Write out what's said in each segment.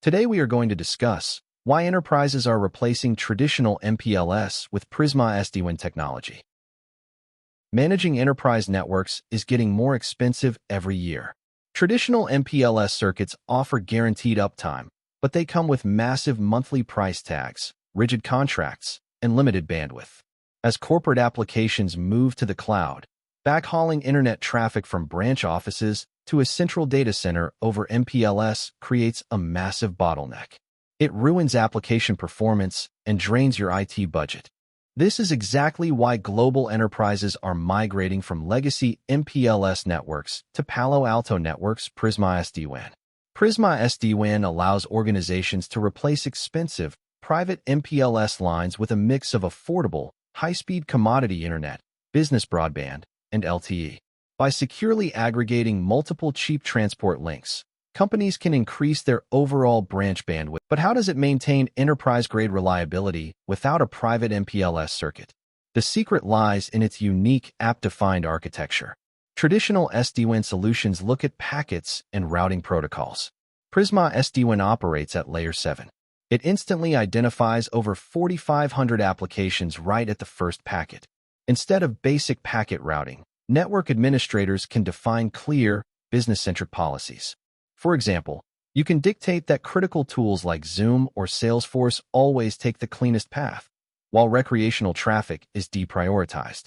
Today we are going to discuss why enterprises are replacing traditional MPLS with Prisma SD-WAN technology. Managing enterprise networks is getting more expensive every year. Traditional MPLS circuits offer guaranteed uptime, but they come with massive monthly price tags, rigid contracts, and limited bandwidth. As corporate applications move to the cloud, backhauling internet traffic from branch offices to a central data center over MPLS creates a massive bottleneck. It ruins application performance and drains your IT budget. This is exactly why global enterprises are migrating from legacy MPLS networks to Palo Alto networks Prisma SD-WAN. Prisma SD-WAN allows organizations to replace expensive, private MPLS lines with a mix of affordable, high-speed commodity internet, business broadband, and LTE. By securely aggregating multiple cheap transport links, companies can increase their overall branch bandwidth. But how does it maintain enterprise-grade reliability without a private MPLS circuit? The secret lies in its unique app-defined architecture. Traditional SD-WAN solutions look at packets and routing protocols. Prisma SD-WAN operates at layer 7. It instantly identifies over 4,500 applications right at the first packet. Instead of basic packet routing, network administrators can define clear, business-centric policies. For example, you can dictate that critical tools like Zoom or Salesforce always take the cleanest path, while recreational traffic is deprioritized.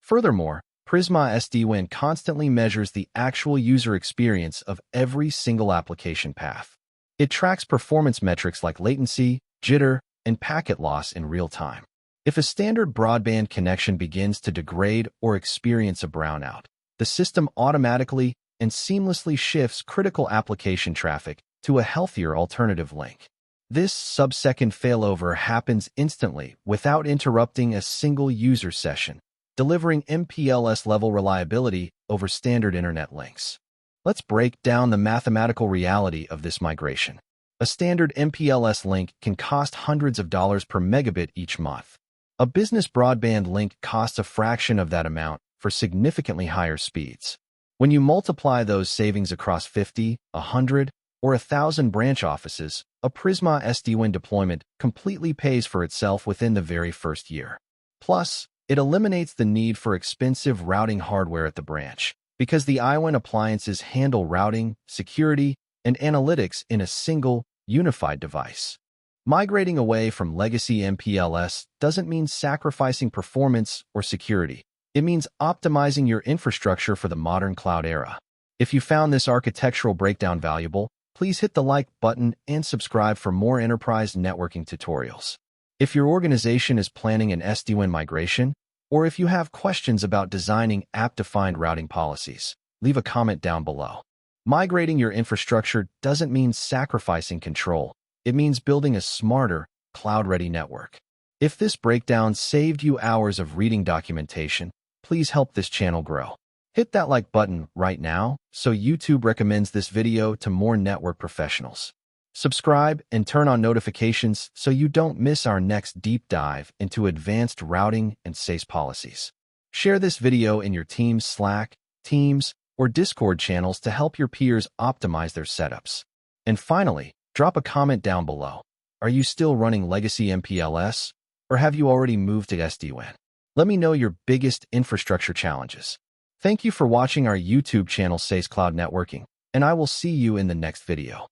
Furthermore, Prisma SD-WAN constantly measures the actual user experience of every single application path. It tracks performance metrics like latency, jitter, and packet loss in real time. If a standard broadband connection begins to degrade or experience a brownout, the system automatically and seamlessly shifts critical application traffic to a healthier alternative link. This sub-second failover happens instantly without interrupting a single user session, delivering MPLS-level reliability over standard internet links. Let's break down the mathematical reality of this migration. A standard MPLS link can cost hundreds of dollars per megabit each month. A business broadband link costs a fraction of that amount for significantly higher speeds. When you multiply those savings across 50, 100, or 1,000 branch offices, a Prisma SD-WAN deployment completely pays for itself within the very first year. Plus, it eliminates the need for expensive routing hardware at the branch, because the ION appliances handle routing, security, and analytics in a single, unified device. Migrating away from legacy MPLS doesn't mean sacrificing performance or security. It means optimizing your infrastructure for the modern cloud era. If you found this architectural breakdown valuable, please hit the like button and subscribe for more enterprise networking tutorials. If your organization is planning an SD-WAN migration, or if you have questions about designing app-defined routing policies, leave a comment down below. Migrating your infrastructure doesn't mean sacrificing control. It means building a smarter, cloud-ready network. If this breakdown saved you hours of reading documentation, please help this channel grow. Hit that like button right now so YouTube recommends this video to more network professionals. Subscribe and turn on notifications so you don't miss our next deep dive into advanced routing and SaaS policies. Share this video in your team's Slack, Teams, or Discord channels to help your peers optimize their setups. And finally, drop a comment down below. Are you still running legacy MPLS, or have you already moved to SD-WAN? Let me know your biggest infrastructure challenges. Thank you for watching our YouTube channel SaaS Cloud Networking, and I will see you in the next video.